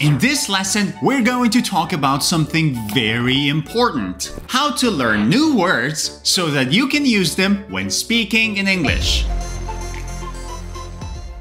In this lesson, we're going to talk about something very important. How to learn new words so that you can use them when speaking in English.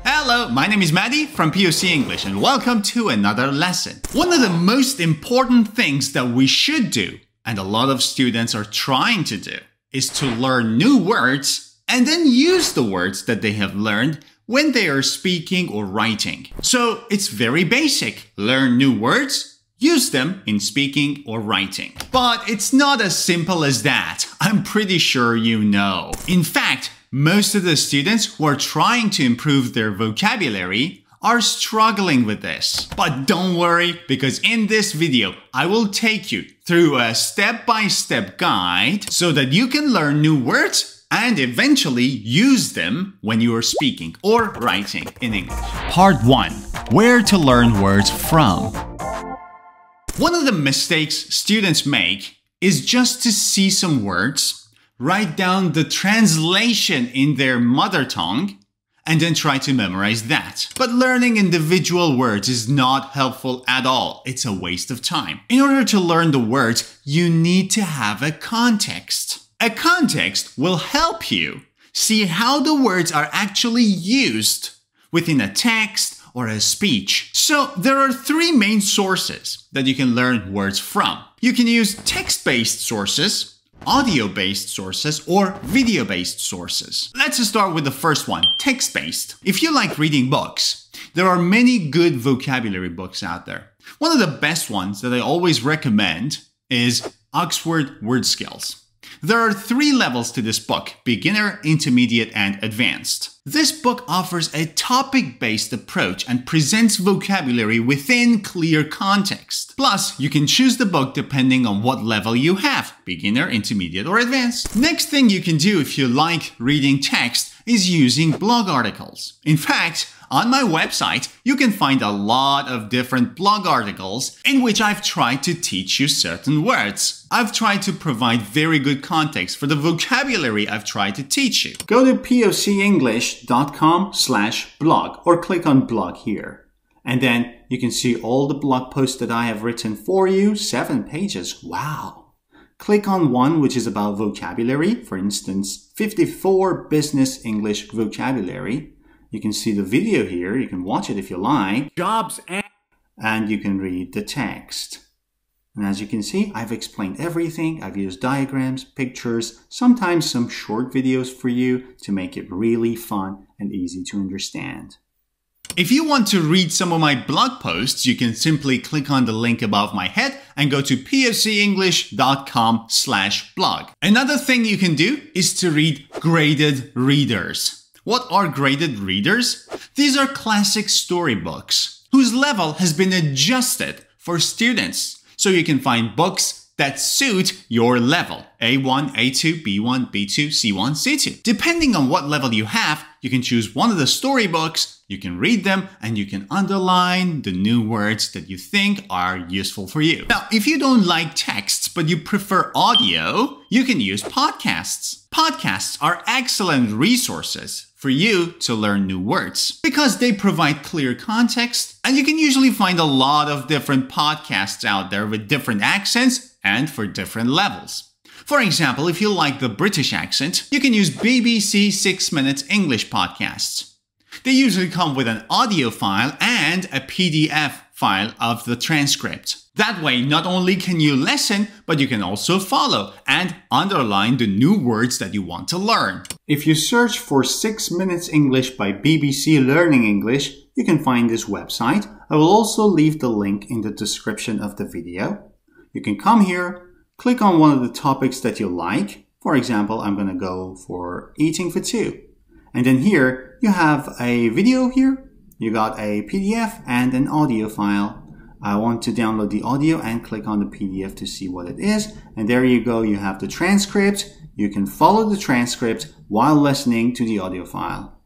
Hello, my name is Maddy from POC English and welcome to another lesson. One of the most important things that we should do, and a lot of students are trying to do, is to learn new words and then use the words that they have learned when they are speaking or writing. So it's very basic. Learn new words, use them in speaking or writing. But it's not as simple as that. I'm pretty sure you know. In fact, most of the students who are trying to improve their vocabulary are struggling with this. But don't worry, because in this video, I will take you through a step-by-step guide so that you can learn new words and eventually use them when you are speaking or writing in English. Part 1. Where to learn words from. One of the mistakes students make is just to see some words, write down the translation in their mother tongue, and then try to memorize that. But learning individual words is not helpful at all. It's a waste of time. In order to learn the words, you need to have a context. A context will help you see how the words are actually used within a text or a speech. So there are three main sources that you can learn words from. You can use text-based sources, audio-based sources, or video-based sources. Let's start with the first one, text-based. If you like reading books, there are many good vocabulary books out there. One of the best ones that I always recommend is Oxford Word Skills. There are 3 levels to this book: beginner, intermediate, and advanced. This book offers a topic-based approach and presents vocabulary within clear context. Plus, you can choose the book depending on what level you have: beginner, intermediate, or advanced. Next thing you can do if you like reading text is using blog articles. In fact, on my website, you can find a lot of different blog articles in which I've tried to teach you certain words. I've tried to provide very good context for the vocabulary I've tried to teach you. Go to pocenglish.com/blog or click on blog here. And then you can see all the blog posts that I have written for you, 7 pages. Wow! Click on one which is about vocabulary, for instance, 54 business English vocabulary. You can see the video here, you can watch it if you like. Jobs and you can read the text. And as you can see, I've explained everything. I've used diagrams, pictures, sometimes some short videos for you to make it really fun and easy to understand. If you want to read some of my blog posts, you can simply click on the link above my head and go to pocenglish.com/blog. Another thing you can do is to read graded readers. What are graded readers? These are classic storybooks whose level has been adjusted for students. So you can find books that suit your level: A1, A2, B1, B2, C1, C2. Depending on what level you have, you can choose one of the storybooks, you can read them, and you can underline the new words that you think are useful for you. Now, if you don't like texts, but you prefer audio, you can use podcasts. Podcasts are excellent resources for you to learn new words because they provide clear context, and you can usually find a lot of different podcasts out there with different accents and for different levels. For example, if you like the British accent, you can use BBC 6 Minutes English podcasts. They usually come with an audio file and a PDF file of the transcript. That way, not only can you listen, but you can also follow and underline the new words that you want to learn. If you search for 6 Minutes English by BBC Learning English, you can find this website. I will also leave the link in the description of the video. You can come here, click on one of the topics that you like. For example, I'm going to go for eating for 2. And then here, you have a video here. You got a PDF and an audio file. I want to download the audio and click on the PDF to see what it is. And there you go, you have the transcript. You can follow the transcript while listening to the audio file.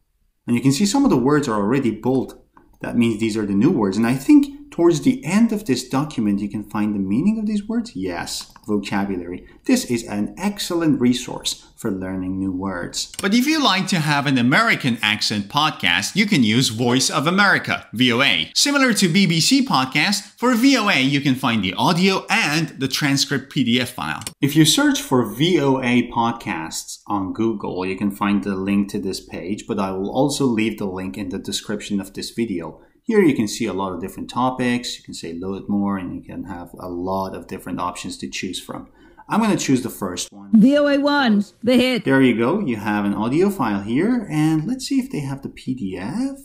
And you can see some of the words are already bold. That means these are the new words. And I think Towards the end of this document, you can find the meaning of these words. Yes, vocabulary. This is an excellent resource for learning new words. But if you like to have an American accent podcast, you can use Voice of America, VOA. Similar to BBC podcast, for VOA you can find the audio and the transcript PDF file. If you search for VOA podcasts on Google, you can find the link to this page, but I will also leave the link in the description of this video. Here you can see a lot of different topics. You can say load more and you can have a lot of different options to choose from. I'm going to choose the first one. VOA 1, the hit. There you go. You have an audio file here. And let's see if they have the PDF.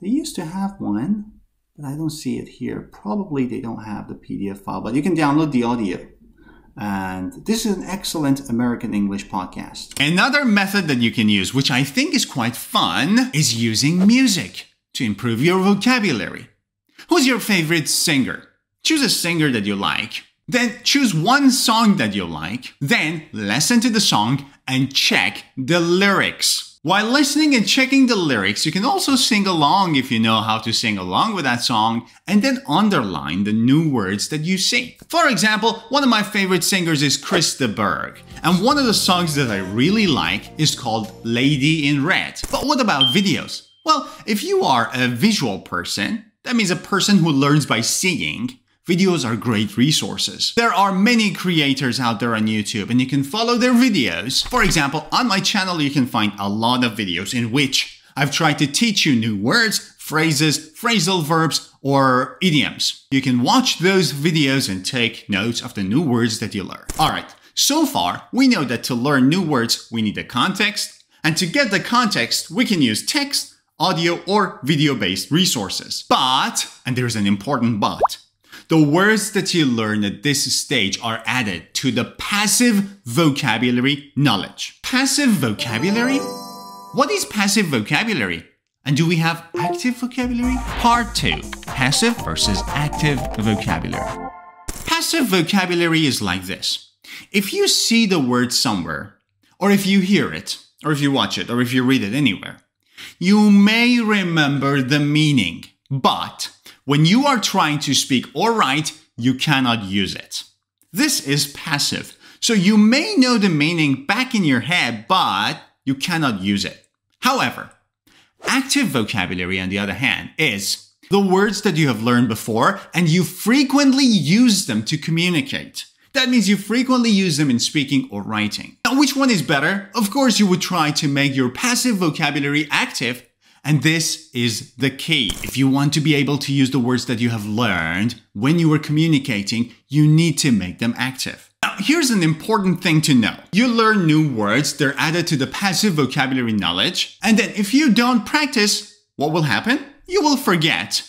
They used to have one, but I don't see it here. Probably they don't have the PDF file, but you can download the audio. And this is an excellent American English podcast. Another method that you can use, which I think is quite fun, is using music to improve your vocabulary. Who's your favorite singer? Choose a singer that you like. Then choose one song that you like. Then listen to the song and check the lyrics. While listening and checking the lyrics, you can also sing along if you know how to sing along with that song, and then underline the new words that you see. For example, one of my favorite singers is Krista Berg, and one of the songs that I really like is called Lady in Red. But what about videos? Well, if you are a visual person, that means a person who learns by seeing, videos are great resources. There are many creators out there on YouTube and you can follow their videos. For example, on my channel you can find a lot of videos in which I've tried to teach you new words, phrases, phrasal verbs, or idioms. You can watch those videos and take notes of the new words that you learn. Alright, so far we know that to learn new words we need a context, and to get the context we can use text, audio, or video-based resources. But, and there's an important but, the words that you learn at this stage are added to the passive vocabulary knowledge. Passive vocabulary? What is passive vocabulary? And do we have active vocabulary? Part 2. Passive versus active vocabulary. Passive vocabulary is like this. If you see the word somewhere, or if you hear it, or if you watch it, or if you read it anywhere, you may remember the meaning, but when you are trying to speak or write, you cannot use it. This is passive. So you may know the meaning back in your head, but you cannot use it. However, active vocabulary, on the other hand, is the words that you have learned before and you frequently use them to communicate. That means you frequently use them in speaking or writing. Now, which one is better? Of course, you would try to make your passive vocabulary active, and this is the key. If you want to be able to use the words that you have learned when you are communicating, you need to make them active. Now, here's an important thing to know. You learn new words, they're added to the passive vocabulary knowledge, and then if you don't practice, what will happen? You will forget.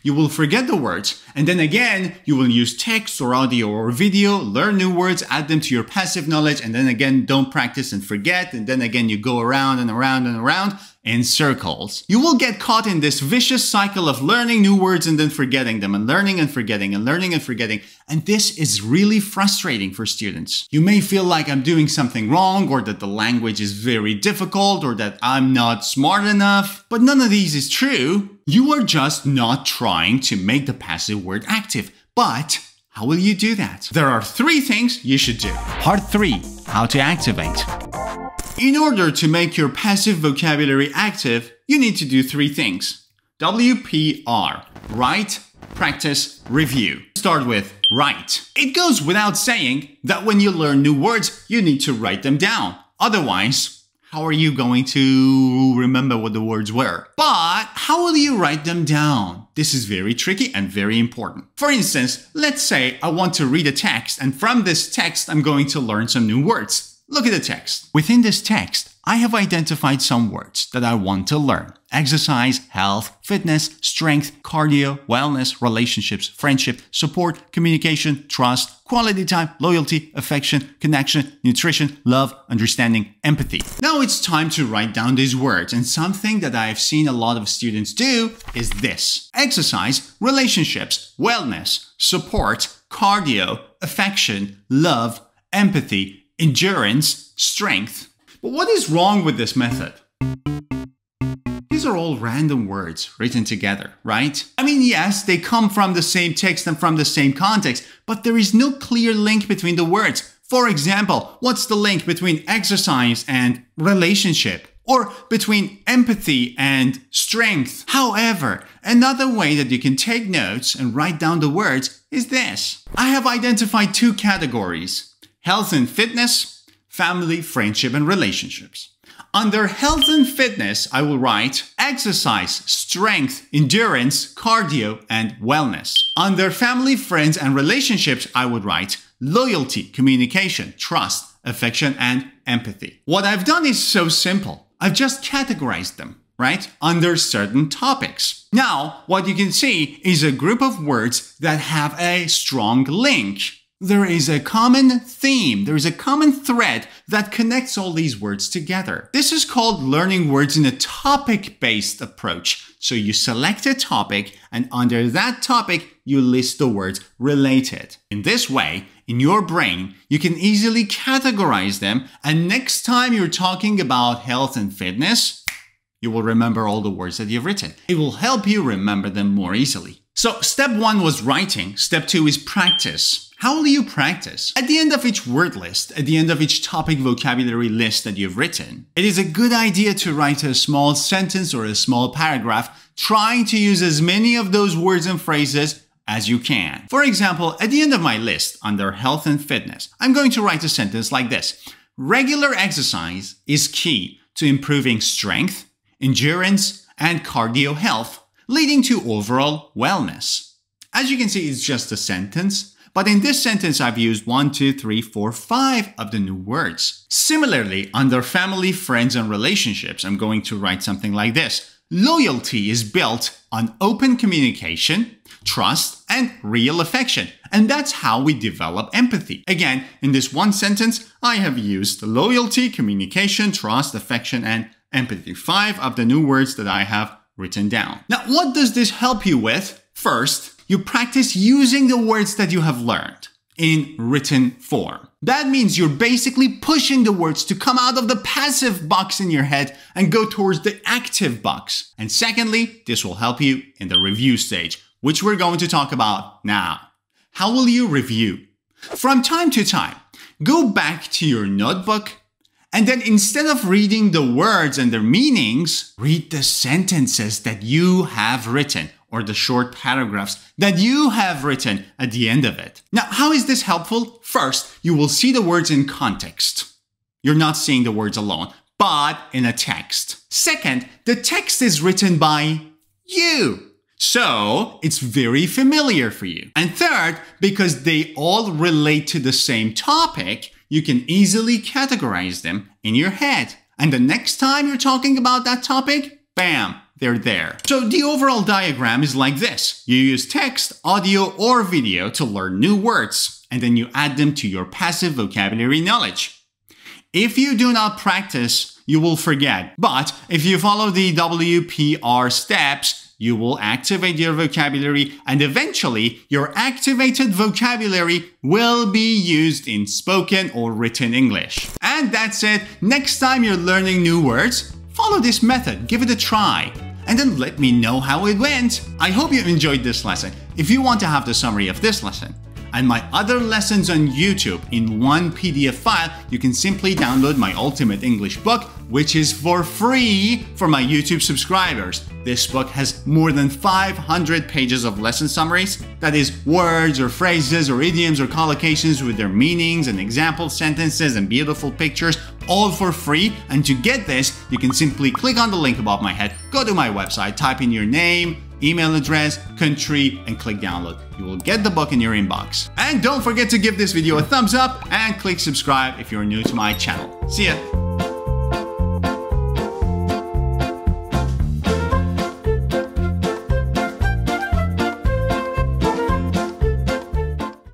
You will forget the words, and then again, you will use text or audio or video, learn new words, add them to your passive knowledge, and then again, don't practice and forget, and then again, you go around and around and around in circles. You will get caught in this vicious cycle of learning new words and then forgetting them, and learning and forgetting, and learning and forgetting, and this is really frustrating for students. You may feel like I'm doing something wrong, or that the language is very difficult, or that I'm not smart enough, but none of these is true. You are just not trying to make the passive word active. But how will you do that? There are 3 things you should do. Part 3. How to activate. In order to make your passive vocabulary active, you need to do 3 things. WPR. Write, practice, review. Start with write. It goes without saying that when you learn new words, you need to write them down. Otherwise, how are you going to remember what the words were? But how will you write them down? This is very tricky and very important. For instance, let's say I want to read a text, and from this text, I'm going to learn some new words. Look at the text. Within this text, I have identified some words that I want to learn. Exercise, health, fitness, strength, cardio, wellness, relationships, friendship, support, communication, trust, quality time, loyalty, affection, connection, nutrition, love, understanding, empathy. Now it's time to write down these words, and something that I've seen a lot of students do is this. Exercise, relationships, wellness, support, cardio, affection, love, empathy, endurance, strength. But what is wrong with this method? These are are all random words written together, right? I mean, yes, they come from the same text and from the same context, but there is no clear link between the words. For example, what's the link between exercise and relationship? Or between empathy and strength? However, another way that you can take notes and write down the words is this. I have identified two categories: health and fitness, family, friendship, and relationships. Under health and fitness, I will write exercise, strength, endurance, cardio, and wellness. Under family, friends, and relationships, I would write loyalty, communication, trust, affection, and empathy. What I've done is so simple. I've just categorized them, right, under certain topics. Now, what you can see is a group of words that have a strong link. There is a common theme, there is a common thread that connects all these words together. This is called learning words in a topic-based approach. So you select a topic, and under that topic, you list the words related. In this way, in your brain, you can easily categorize them, and next time you're talking about health and fitness, you will remember all the words that you've written. It will help you remember them more easily. So step 1 was writing. Step 2 is practice. How will you practice? At the end of each word list, at the end of each topic vocabulary list that you've written, it is a good idea to write a small sentence or a small paragraph, trying to use as many of those words and phrases as you can. For example, at the end of my list, under health and fitness, I'm going to write a sentence like this. Regular exercise is key to improving strength, endurance, and cardio health, leading to overall wellness. As you can see, it's just a sentence. But in this sentence, I've used 1, 2, 3, 4, 5 of the new words. Similarly, under family, friends, and relationships, I'm going to write something like this. Loyalty is built on open communication, trust, and real affection. And that's how we develop empathy. Again, in this one sentence, I have used loyalty, communication, trust, affection, and empathy. 5 of the new words that I have written down. Now, what does this help you with? First, you practice using the words that you have learned in written form. That means you're basically pushing the words to come out of the passive box in your head and go towards the active box. And secondly, this will help you in the review stage, which we're going to talk about now. How will you review? From time to time, go back to your notebook, and then instead of reading the words and their meanings, read the sentences that you have written, or the short paragraphs that you have written at the end of it. Now, how is this helpful? First, you will see the words in context. You're not seeing the words alone, but in a text. Second, the text is written by you. So it's very familiar for you. And third, because they all relate to the same topic, you can easily categorize them in your head. And the next time you're talking about that topic, bam, they're there. So the overall diagram is like this. You use text, audio, or video to learn new words, and then you add them to your passive vocabulary knowledge. If you do not practice, you will forget. But if you follow the WPR steps, you will activate your vocabulary, and eventually your activated vocabulary will be used in spoken or written English. And that's it. Next time you're learning new words, follow this method, give it a try, and then let me know how it went. I hope you enjoyed this lesson. If you want to have the summary of this lesson and my other lessons on YouTube in one PDF file, you can simply download my Ultimate English book, which is for free for my YouTube subscribers. This book has more than 500 pages of lesson summaries. That is words or phrases or idioms or collocations with their meanings and example sentences and beautiful pictures, all for free. And to get this, you can simply click on the link above my head, go to my website, type in your name, email address, country, and click download. You will get the book in your inbox. And don't forget to give this video a thumbs up and click subscribe if you're new to my channel. See ya!